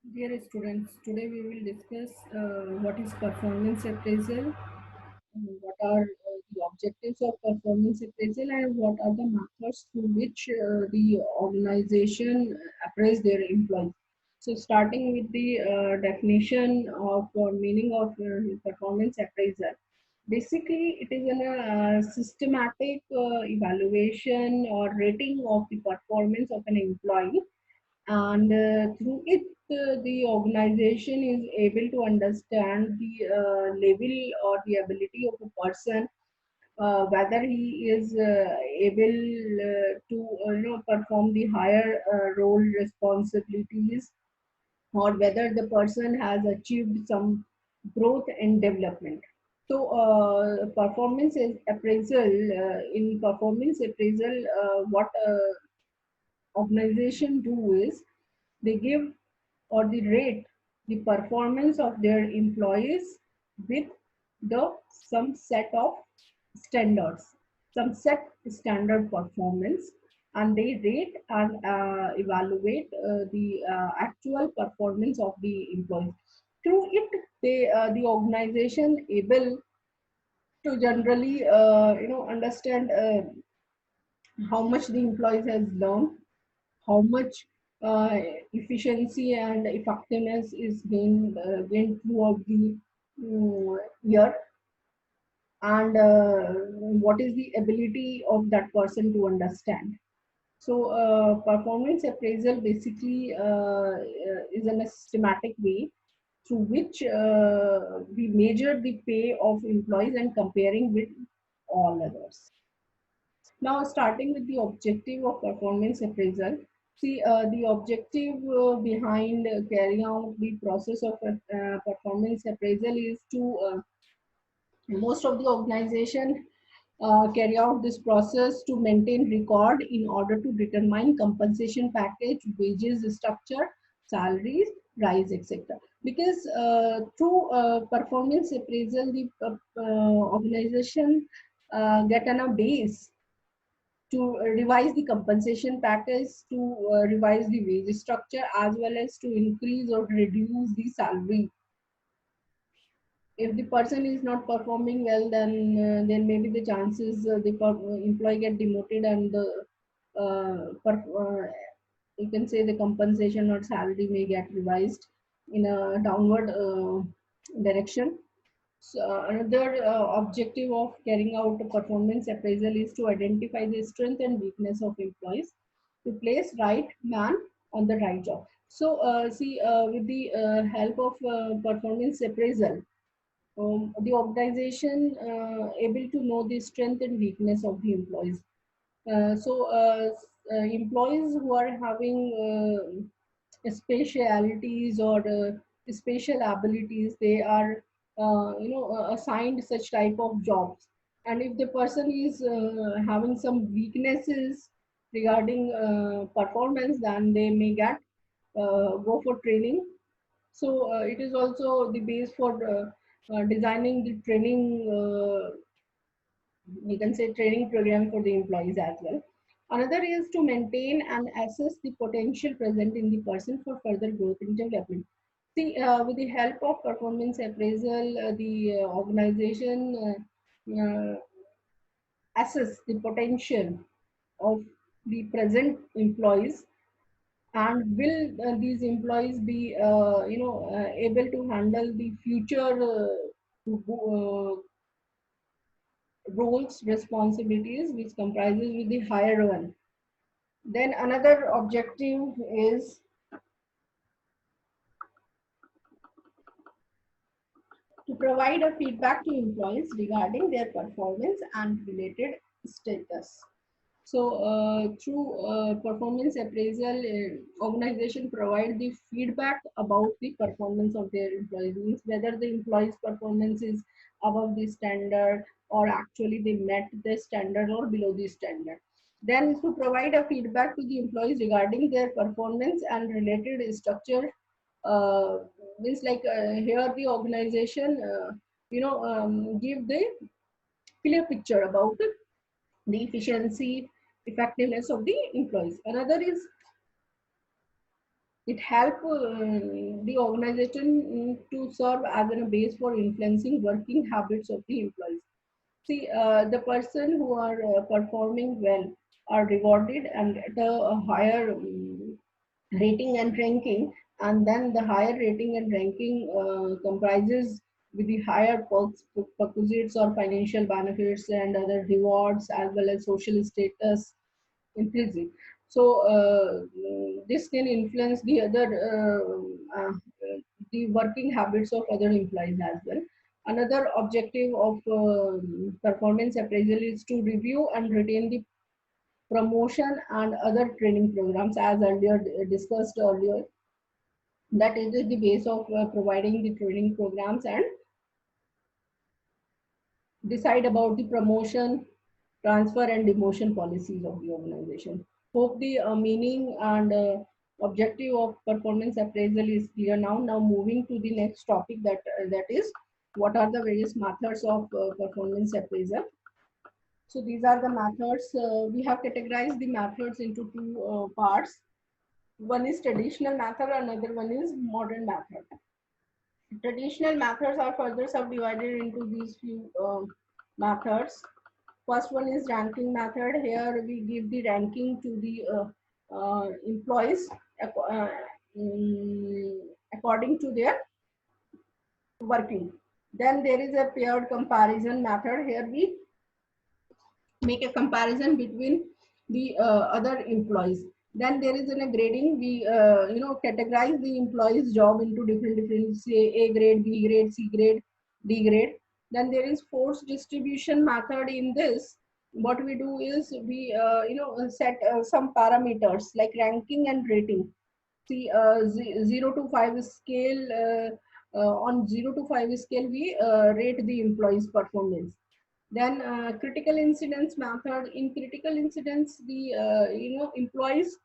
Dear students, today we will discuss what is performance appraisal, what are the objectives of performance appraisal, and what are the methods through which the organization appraise their employees. So, starting with the definition of or meaning of performance appraisal. Basically, it is a systematic evaluation or rating of the performance of an employee, and through it the organization is able to understand the level or the ability of a person, whether he is able to perform the higher role responsibilities, or whether the person has achieved some growth and development. So performance is appraisal. In performance appraisal, what organization do is they give or they rate the performance of their employees with the some set of standards, some set standard performance, and they rate and evaluate the actual performance of the employees. Through it, the organization able to generally understand how much the employees has learned, how much uh, efficiency and effectiveness is gained throughout the year, and what is the ability of that person to understand. So, performance appraisal basically is in a systematic way through which we measure the pay of employees and comparing with all others. Now, starting with the objective of performance appraisal. See, the objective behind carrying out the process of performance appraisal is to most of the organization carry out this process to maintain record in order to determine compensation package, wages structure, salaries, rise, etc. Because through performance appraisal, the organization get on a base to revise the compensation package, to revise the wage structure, as well as to increase or reduce the salary. If the person is not performing well, then maybe the chances employee get demoted, and the you can say the compensation or salary may get revised in a downward direction. So, another objective of carrying out a performance appraisal is to identify the strength and weakness of employees, to place right man on the right job. So, see, with the help of performance appraisal, the organization able to know the strength and weakness of the employees. Employees who are having specialities or special abilities, they are assigned such type of jobs. And if the person is having some weaknesses regarding performance, then they may get go for training. So it is also the base for designing the training, you can say training program for the employees as well. Another is to maintain and assess the potential present in the person for further growth and development. See, with the help of performance appraisal, the organization assess the potential of the present employees, and will these employees be able to handle the future roles, responsibilities which comprises with the higher one. Then another objective is to provide a feedback to employees regarding their performance and related status. So through performance appraisal, organization provide the feedback about the performance of their employees, means whether the employee's performance is above the standard, or actually they met the standard or below the standard. Then to provide a feedback to the employees regarding their performance and related structure, uh, means like here the organization give the clear picture about the efficiency, effectiveness of the employees. Another is It helps the organization to serve as a base for influencing working habits of the employees. See, the person who are performing well are rewarded and get a higher rating and ranking, and then the higher rating and ranking comprises with the higher perks, perquisites or financial benefits and other rewards as well as social status increasing. So this can influence the other the working habits of other employees as well. Another objective of performance appraisal is to review and retain the promotion and other training programs as earlier discussed earlier. That is the base of providing the training programs and decide about the promotion, transfer and demotion policies of the organization. Hope the meaning and objective of performance appraisal is clear now. Now moving to the next topic, that is what are the various methods of performance appraisal. So these are the methods. We have categorized the methods into two parts. One is traditional method, another one is modern method. Traditional methods are further subdivided into these few methods. First one is ranking method. Here we give the ranking to the employees according to their working. Then there is a paired comparison method. Here we make a comparison between the other employees. Then there is a grading. We categorize the employees job into different, say A grade, B grade, C grade, D grade. Then there is force distribution method. In this, what we do is we set some parameters like ranking and rating. See, 0 to 5 scale, on 0 to 5 scale we rate the employees performance. Then critical incidents method. In critical incidents, the employees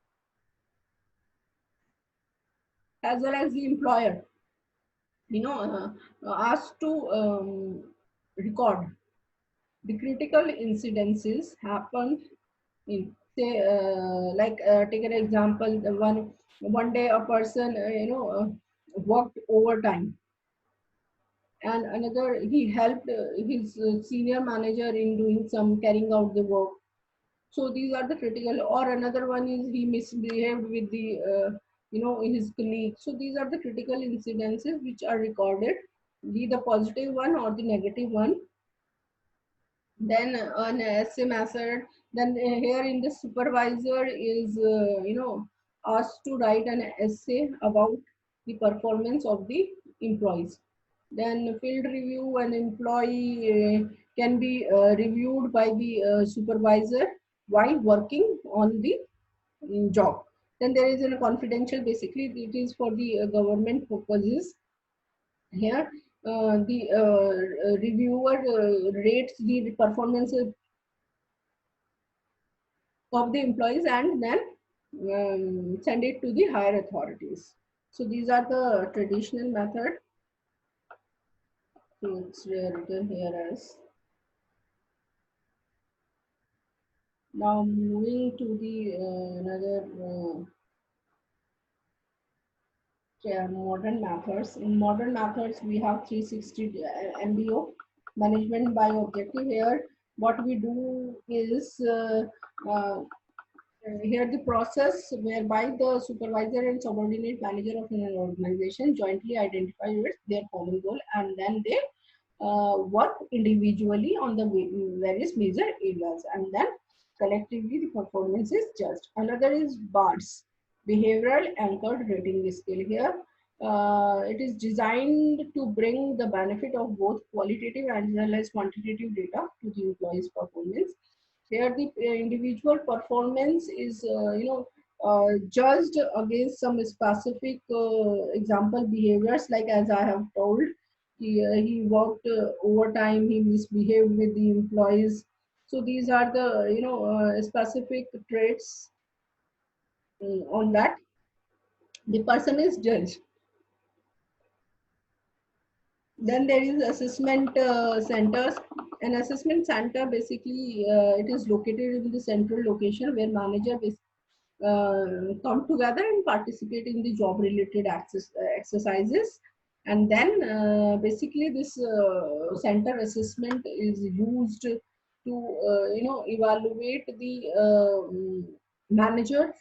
as well as the employer asked to record the critical incidences happened in, say, take an example. The one day a person worked overtime, and another he helped his senior manager in doing some carrying out the work. So these are the critical. Or another one is he misbehaved with the his colleague. So these are the critical incidences which are recorded, be the positive one or the negative one. Then an essay method. Then here in the supervisor is asked to write an essay about the performance of the employees. Then field review, an employee can be reviewed by the supervisor while working on the job. Then there is a confidential, basically it is for the government purposes. Here the reviewer rates the performance of the employees and then send it to the higher authorities. So these are the traditional method. So it's written here as. Now moving to the another modern methods. In modern methods, we have 360 MBO, management by objective. Here, what we do is here the process whereby the supervisor and subordinate manager of an organization jointly identify their common goal, and then they work individually on the various major areas, and then collectively the performance is judged. Another is BARS, behavioral anchored rating scale. Here it is designed to bring the benefit of both qualitative as well as quantitative data to the employee's performance. Here the individual performance is judged against some specific example behaviors, like as I have told, he worked overtime, he misbehaved with the employees. So these are the specific traits on that the person is judged. Then there is assessment centers. An assessment center, basically it is located in the central location where manager come together and participate in the job related exercises. And then basically this center assessment is used to evaluate the manager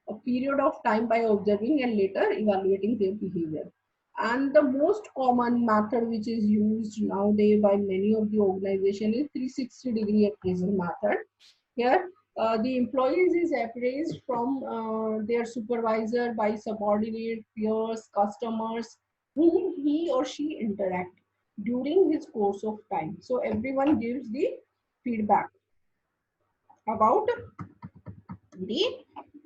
a period of time by observing and later evaluating their behavior. And the most common method which is used nowadays by many of the organization is 360-degree appraisal method. Here, the employees is appraised from their supervisor by subordinate, peers, customers, whom he or she interact during his course of time. So everyone gives the feedback about the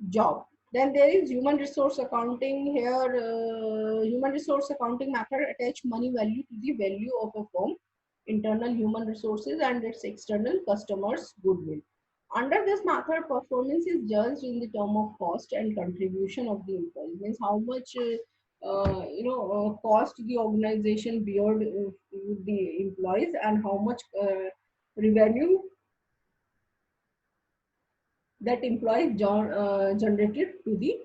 job. Then there is human resource accounting. Here, human resource accounting method attach money value to the value of a firm, internal human resources and its external customers' goodwill. Under this method, performance is judged in the term of cost and contribution of the employees. Means how much cost the organization bear with the employees, and how much revenue that employee generated to the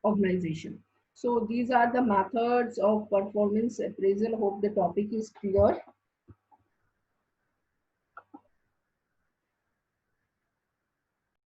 organization. So these are the methods of performance appraisal. Hope the topic is clear.